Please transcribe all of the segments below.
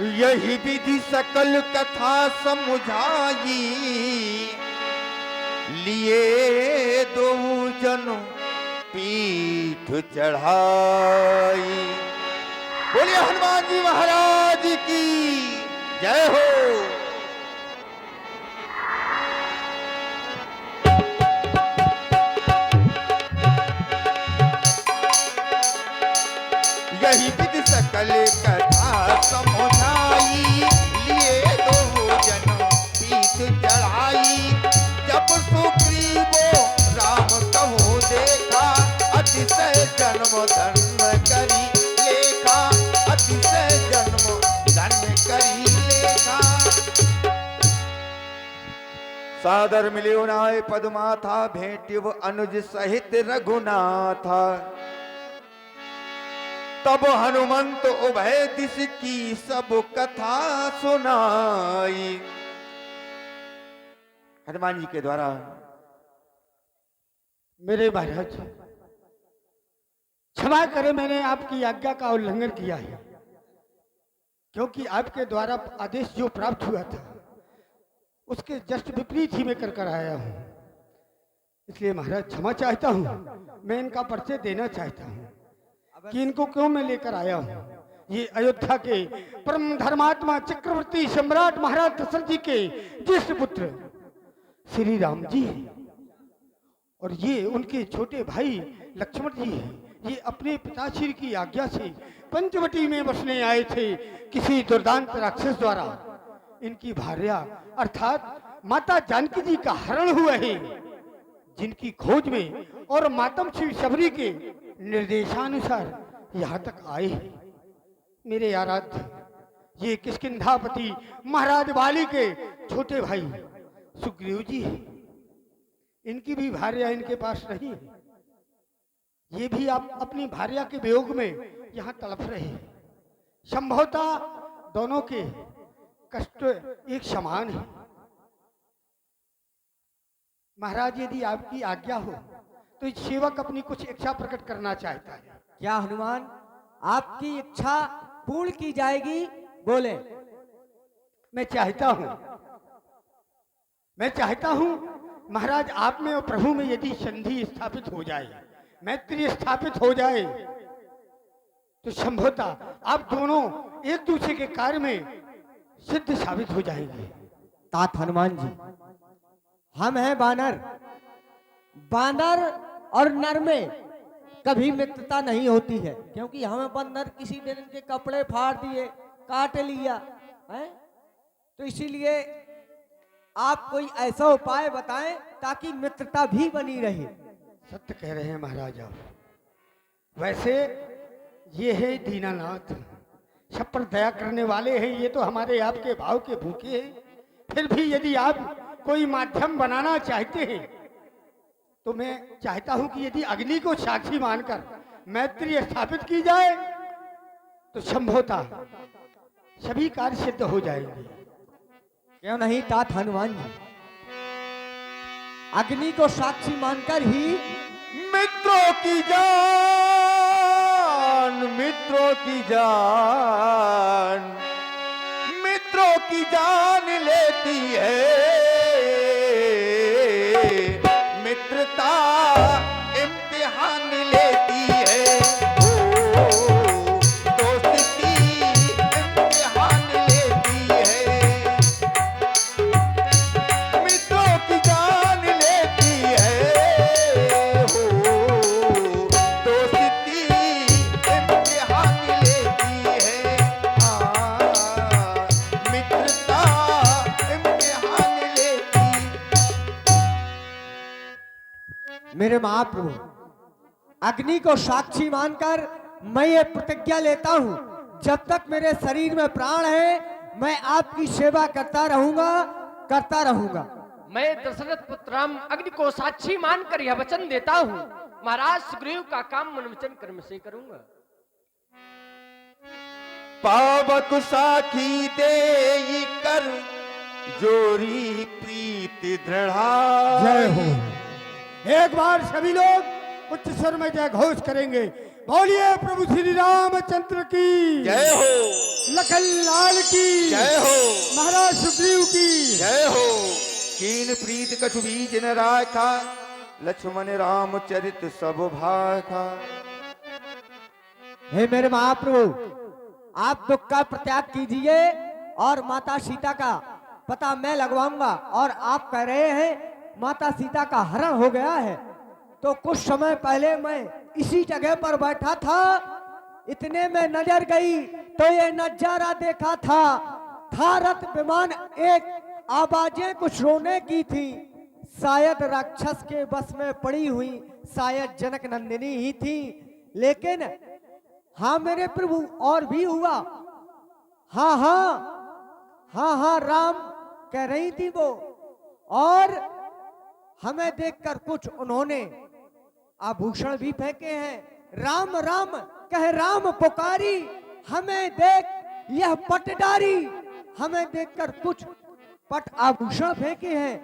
यही विधि सकल कथा समुझाई, लिए दो जन पीठ चढ़ाई। बोलिए हनुमान जी महाराज की जय हो। यही विधि सकल कथा समुझाई, लिए दो जन पीठ चढ़ाई। जब सुग्रीवो राम कहु देखा, अतिशय जन्म धन्य करी लेखा, अतिशय जन्म धन्य करी लेखा। सादर मिलियो नाय पद्माथा, भेंटिव अनुज सहित रघुनाथा। तब हनुमंत उभय दिश की सब कथा सुनाई। हनुमान जी के द्वारा मेरे महाराज क्षमा करें, मैंने आपकी आज्ञा का उल्लंघन किया है, क्योंकि आपके द्वारा आदेश जो प्राप्त हुआ था उसके जस्ट विपरीत ही मैं कर आया हूं। इसलिए महाराज क्षमा चाहता हूं। मैं इनका परिचय देना चाहता हूं कि इनको क्यों मैं लेकर आया हूं। ये अयोध्या के परम धर्मात्मा चक्रवर्ती सम्राट महाराज दशरथ जी के ज्येष्ठ पुत्र श्री राम जी हैं, और ये उनके छोटे भाई लक्ष्मण जी हैं। ये अपने पिताश्री की आज्ञा से पंचवटी में बसने आए थे। किसी दुर्दांत राक्षस द्वारा इनकी भार्या अर्थात माता जानकी जी का हरण हुआ है, जिनकी खोज में और मातम श्री शबरी के निर्देशानुसार यहाँ तक आए हैं। मेरे आराध्य ये किष्किंधापति महाराज बाली के छोटे भाई सुग्रीव जी हैं। इनकी भी भार्या इनके पास नहीं है। ये भी आप अपनी भार्या के वियोग में यहाँ तड़प रहे हैं। संभवतः दोनों के कष्ट एक समान है। महाराज यदि आपकी आज्ञा हो तो इस सेवक अपनी कुछ इच्छा प्रकट करना चाहता है। क्या हनुमान आपकी इच्छा पूर्ण की जाएगी? बोले। मैं चाहता हूं महाराज आप में और प्रभु में यदि संधि स्थापित हो जाए, मैत्री स्थापित हो जाए, तो संभवतः आप दोनों एक दूसरे के कार्य में सिद्ध साबित हो जाएंगे। तात हनुमान जी, हम हैं बानर। बानर और नर में कभी मित्रता नहीं होती है, क्योंकि हमें बंदर किसी दिन इनके कपड़े फाड़ दिए, काट लिया है। तो इसीलिए आप कोई ऐसा उपाय बताएं ताकि मित्रता भी बनी रहे। सत्य कह रहे हैं महाराज आप। वैसे ये है दीनानाथ, सब पर दया करने वाले हैं। ये तो हमारे आपके भाव के भूखे हैं। फिर भी यदि आप कोई माध्यम बनाना चाहते हैं तो मैं चाहता हूं कि यदि अग्नि को साक्षी मानकर मैत्री स्थापित की जाए तो संभवतः सभी कार्य सिद्ध हो जाएंगे। क्यों नहीं तात हनुमान जी, अग्नि को साक्षी मानकर ही मित्रों की जान, मित्रों की जान, मित्रों की जान लेती है। मित्रता इम्तिहान लेती है। ओ, दोस्ती इम्तिहान लेती है। मित्रों की जान लेती है। हो, दोस्ती इम्तिहान लेती है। मित्रता इम्तिहान लेती। मेरे महाप्रभु, अग्नि को साक्षी मानकर मैं ये प्रतिज्ञा लेता हूं, जब तक मेरे शरीर में प्राण है मैं आपकी सेवा करता रहूंगा। मैं दशरथ पुत्र राम अग्नि को साक्षी मानकर यह वचन देता हूँ, महाराज सुग्रीव का काम मन वचन कर्म से करूंगा। पावक साखी दे कर जोरी प्रीति दृढ़ा। जय हो। एक बार सभी लोग उच्च स्वर में जय घोष करेंगे। बोलिए प्रभु श्री रामचंद्र की जय हो। लखन लाल की जय हो महाराज सुग्रीव की जय हो। कीन प्रीत कछु बीज न राखा, लक्ष्मण राम चरित सब भाखा। हे मेरे महाप्रभु, आप दुख का प्रत्याग कीजिए और माता सीता का पता मैं लगवाऊंगा। और आप कह रहे हैं माता सीता का हरण हो गया है, तो कुछ समय पहले मैं इसी जगह पर बैठा था, इतने में नजर गई तो ये नजारा देखा था रथ विमान, एक आवाजें कुछ रोने की थी, शायद राक्षस के बस में पड़ी हुई, शायद जनक नंदिनी ही थी। लेकिन हाँ मेरे प्रभु, और भी हुआ। हाँ हाँ हाँ हाँ, राम कह रही थी वो, और हमें देखकर कुछ उन्होंने आभूषण भी फेंके हैं। राम राम कह राम पुकारी, हमें देख यह पटडारी। हमें देखकर कुछ पट आभूषण फेंके हैं,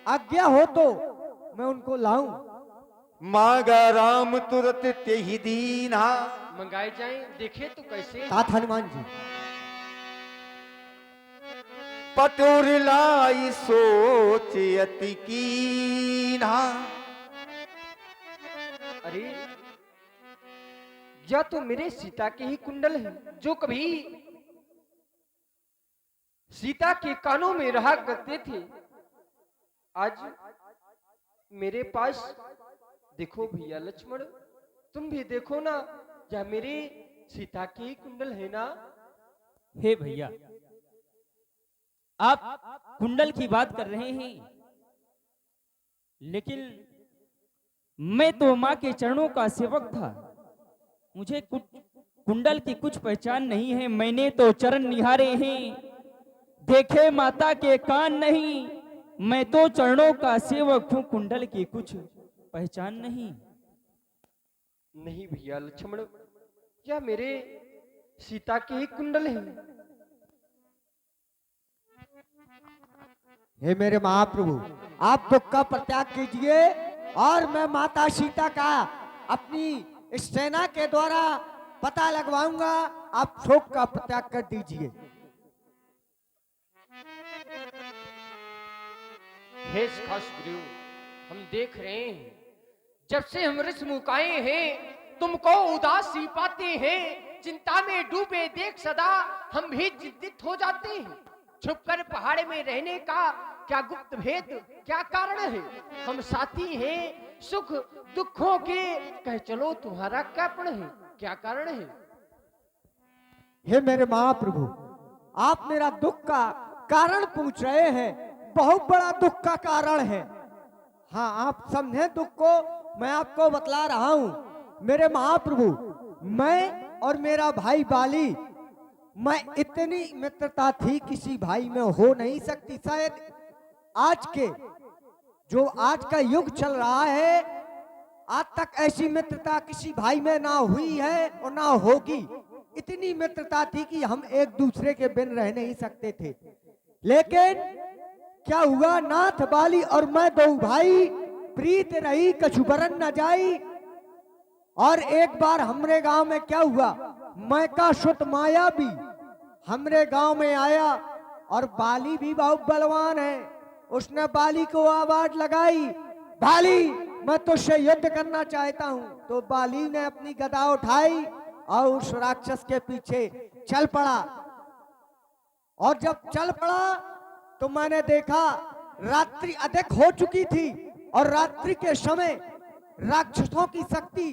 आज्ञा हो तो मैं उनको लाऊं। मांगा राम तुरत तेहि दीना। मंगाए जाएं, देखे तो कैसे। तात हनुमान जी। पटोर लाई सोच अति कीन्हा। अरे या तो मेरे सीता के ही कुंडल हैं, जो कभी सीता के कानों में रहा करते थे। आज मेरे पास देखो भैया लक्ष्मण, तुम भी देखो ना, क्या मेरे सीता के ही कुंडल है ना। हे भैया, आप कुंडल की बात कर रहे हैं, लेकिन मैं तो माँ के चरणों का सेवक था, मुझे कुछ कुंडल की कुछ पहचान नहीं है। मैंने तो चरण निहारे हैं, देखे माता के कान नहीं। मैं तो चरणों का सेवक हूँ, कुंडल की कुछ पहचान नहीं। नहीं भैया लक्ष्मण, क्या मेरे सीता के ही कुंडल हैं। हे मेरे महाप्रभु, आप दुख का प्रत्याग कीजिए और मैं माता सीता का अपनी सेना के द्वारा पता लगवाऊंगा। आप शोक का प्रत्याग कर दीजिए। हे सुग्रीव, हम देख रहे हैं जब से हम ऋष मुकाए हैं, तुमको उदासी पाते हैं। चिंता में डूबे देख सदा हम भी चिंतित हो जाते हैं। छुपकर पहाड़ में रहने का क्या गुप्त भेद, क्या कारण है। हम साथी हैं सुख दुखों के, कह चलो तुम्हारा क्या पण है, क्या कारण है। हे मेरे महाप्रभु, आप मेरा दुख का कारण पूछ रहे हैं, बहुत बड़ा दुख का कारण है। हाँ, आप समझे दुख को, मैं आपको बतला रहा हूं। मेरे महाप्रभु, मैं और मेरा भाई बाली, मैं इतनी मित्रता थी किसी भाई में हो नहीं सकती। शायद आज के जो आज का युग चल रहा है, आज तक ऐसी मित्रता किसी भाई में ना हुई है और ना होगी। इतनी मित्रता थी कि हम एक दूसरे के बिन रह नहीं सकते थे। लेकिन क्या हुआ, नाथ बाली और मैं दो भाई, प्रीत रही कछु बरन न जाई। और एक बार हमरे गांव में क्या हुआ, मैं का सुत माया भी हमरे गांव में आया, और बाली भी बहुत बलवान है। उसने बाली को आवाज लगाई, बाली मैं तुझसे युद्ध करना चाहता हूं। तो बाली ने अपनी गदा उठाई और उस राक्षस के पीछे चल पड़ा। और जब चल पड़ा तो मैंने देखा रात्रि अधिक हो चुकी थी, और रात्रि के समय राक्षसों की शक्ति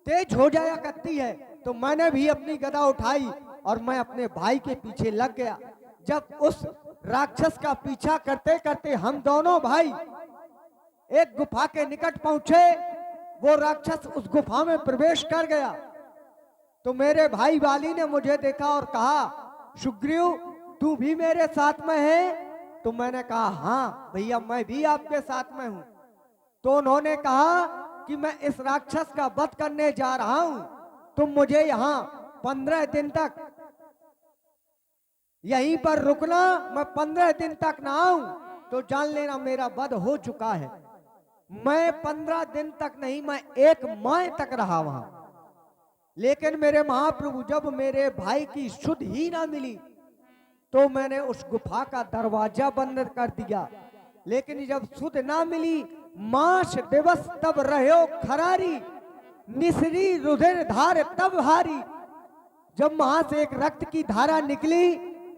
तेज हो जाया करती है। तो मैंने भी अपनी गदा उठाई और मैं अपने भाई के पीछे लग गया। जब उस राक्षस का पीछा करते करते हम दोनों भाई एक गुफा के निकट पहुंचे, वो राक्षस उस गुफा में प्रवेश कर गया। तो मेरे भाई बाली ने मुझे देखा और कहा, सुग्रीव तू भी मेरे साथ में है। तो मैंने कहा, हाँ भैया मैं भी आपके साथ में हूं। तो उन्होंने कहा कि मैं इस राक्षस का वध करने जा रहा हूं, तुम मुझे यहाँ 15 दिन तक यहीं पर रुकना, मैं 15 दिन तक ना आऊं तो जान लेना मेरा वध हो चुका है। मैं 15 दिन तक नहीं, मैं 1 माह तक रहा वहां। लेकिन मेरे महाप्रभु जब मेरे भाई की सुध ही ना मिली तो मैंने उस गुफा का दरवाजा बंद कर दिया। लेकिन जब सुध ना मिली, मास दिवस तब रहो खरारी, मिश्री रुधिर धार तब हारी। जब वहां से एक रक्त की धारा निकली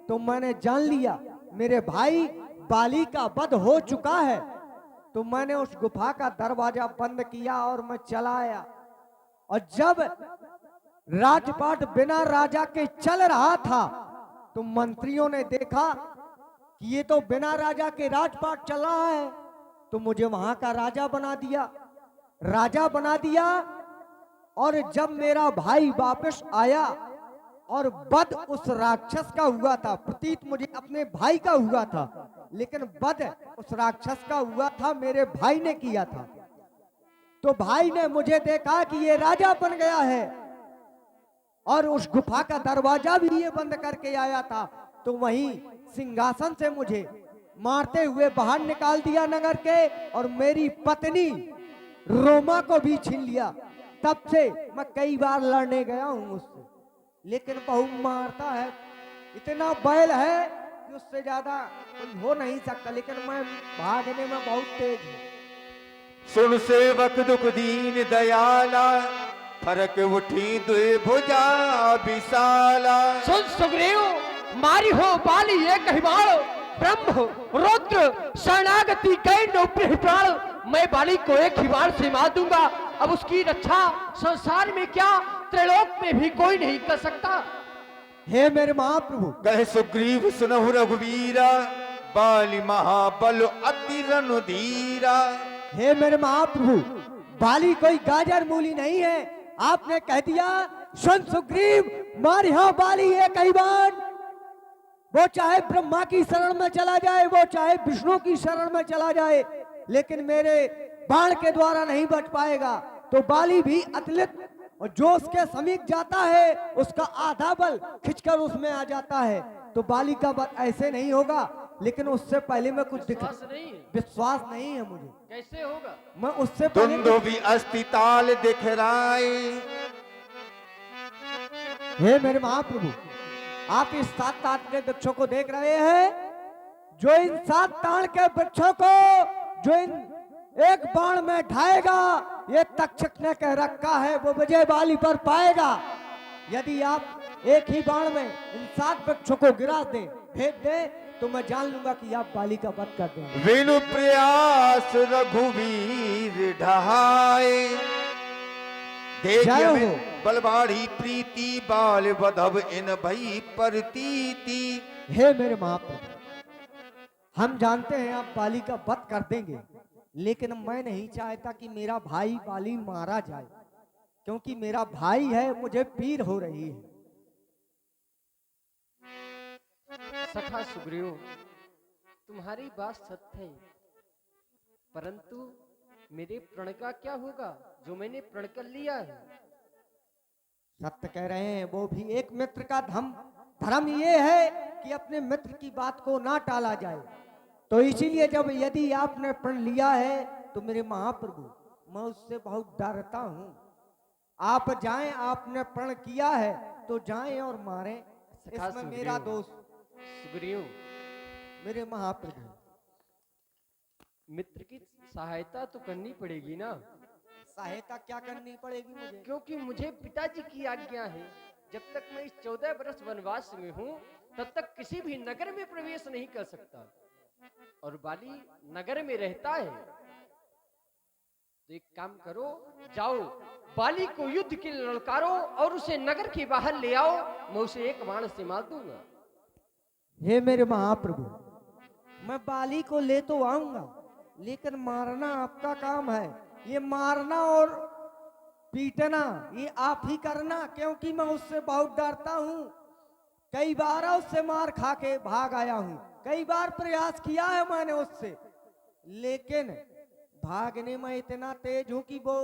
तो मैंने जान लिया मेरे भाई बाली का वध हो चुका है। तो मैंने उस गुफा का दरवाजा बंद किया और मैं चला आया। और जब राजपाट बिना राजा के चल रहा था तो मंत्रियों ने देखा कि ये तो बिना राजा के राजपाट चल रहा है, तो मुझे वहां का राजा बना दिया। और जब मेरा भाई वापस आया और वध उस राक्षस का हुआ था, प्रतीत मुझे अपने भाई का हुआ था, लेकिन वध उस राक्षस का हुआ था, मेरे भाई ने किया था। तो भाई ने मुझे देखा कि ये राजा बन गया है और उस गुफा का दरवाजा भी ये बंद करके आया था, तो वहीं सिंहासन से मुझे मारते हुए बाहर निकाल दिया नगर के, और मेरी पत्नी रोमा को भी छीन लिया। तब से मैं कई बार लड़ने गया हूं उससे, लेकिन बहुत मारता है, इतना बैल है कि उससे ज्यादा कोई हो नहीं सकता, लेकिन मैं भागने में बहुत तेज हूँ। सुन सेवक दुख दीन दयाला, फरक उठी दुई भुजा विशाला। सुन सुग्रीव, मारी हो बाली ये कहिवाड़, ब्रह्म रुद्र शरणागति गए नो प्राण। मैं बाली को एक ही बार से मार दूंगा, अब उसकी रक्षा संसार में क्या त्रिलोक में भी कोई नहीं कर सकता। हे मेरे महाप्रभु, कहे सुग्रीव सुनहु रघुवीरा, बाली महाबल अति रणधीरा। हे मेरे महाप्रभु, बाली कोई गाजर मूली नहीं है। आपने कह दिया सुन सुग्रीव, मारी हो बाली है कई बार, वो चाहे ब्रह्मा की शरण में चला जाए, वो चाहे विष्णु की शरण में चला जाए, लेकिन मेरे बाण के द्वारा नहीं बच पाएगा। तो बाली भी अतुलित, और जो उसके समीप जाता है उसका आधा बल खिंचकर उसमें आ जाता है। तो बाली का वध ऐसे नहीं होगा, लेकिन उससे पहले मैं कुछ विश्वास नहीं है मुझे। कैसे होगा? मैं उससे पहले तुंदो भी अस्तिताल दिखराए। हे मेरे महाप्रभु, आप इस 7 ताड़ के वृक्षों को देख रहे हैं, जो इन 7 ताड़ के वृक्षों को जो इन एक बाण में ढाएगा, ये तक्षक ने कह रखा है वो विजय बाली पर पाएगा। यदि आप एक ही बाण में इन 7 वृक्षों को गिरा दे, भेज दे, तो मैं जान लूंगा कि आप बाली का वध कर देंगे। विनु प्रयास रघुवीर ढहाए, जय देखिए हो। बलवाड़ी प्रीति, बाल बधव इन भई परतीति। हे मेरे महाप्रभु, हम जानते हैं आप बाली का वध कर देंगे, लेकिन मैं नहीं चाहता कि मेरा भाई बाली मारा जाए, क्योंकि मेरा भाई है, मुझे पीर हो रही है। सखा सुग्रीव, तुम्हारी बात सत्य है, परंतु मेरे प्रण का क्या होगा जो मैंने प्रण कर लिया है? सत्य कह रहे हैं, वो भी एक मित्र का धर्म ये है कि अपने मित्र की बात को ना टाला जाए। तो इसीलिए जब यदि आपने प्रण लिया है तो मेरे महाप्रभु, मैं उससे बहुत डरता हूँ। आप जाएं, आपने प्रण किया है तो जाएं और मारें, इसमें मेरा दोष। सुग्रीव, मेरे महाप्रभु, मित्र की सहायता तो करनी पड़ेगी ना। सहायता क्या करनी पड़ेगी मुझे? क्योंकि मुझे पिताजी की आज्ञा है, जब तक मैं इस 14 वर्ष वनवास में हूँ तब तक किसी भी नगर में प्रवेश नहीं कर सकता, और बाली नगर में रहता है। तो एक काम करो, जाओ बाली को युद्ध के लिए ललकारो और उसे नगर के बाहर ले आओ, मैं उसे एक बाण से मार दूंगा। हे मेरे महाप्रभु, मैं बाली को ले तो आऊंगा, लेकिन मारना आपका काम है। ये मारना और पीटना ये आप ही करना, क्योंकि मैं उससे बहुत डरता हूँ। कई बार उससे मार खा के भाग आया हूँ, कई बार प्रयास किया है मैंने उससे, लेकिन भागने में इतना तेज हूँ कि वो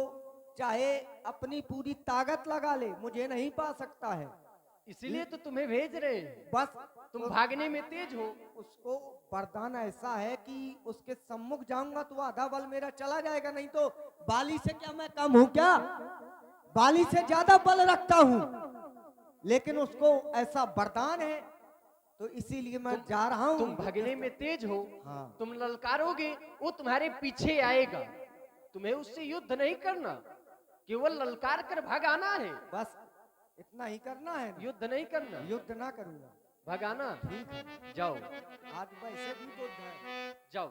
चाहे अपनी पूरी ताकत लगा ले, मुझे नहीं पा सकता है। इसीलिए तो तुम्हें भेज रहे हैं, बस तुम भागने में तेज हो। उसको वरदान ऐसा है कि उसके सम्मुख जाऊंगा तो आधा बल मेरा चला जाएगा, नहीं तो बाली से क्या मैं कम हूं क्या? बाली से ज्यादा बल रखता हूँ, लेकिन उसको ऐसा वरदान है, तो इसीलिए मैं जा रहा हूँ। तुम भगने में तेज हो, हाँ। तुम ललकारोगे, वो तुम्हारे पीछे आएगा। तुम्हें उससे युद्ध नहीं करना, केवल ललकार कर भगाना है। बस इतना ही करना है ना? युद्ध नहीं करना, युद्ध ना करूंगा। भगाना। ठीक है, जाओ आज वैसे भी युद्ध है। जाओ।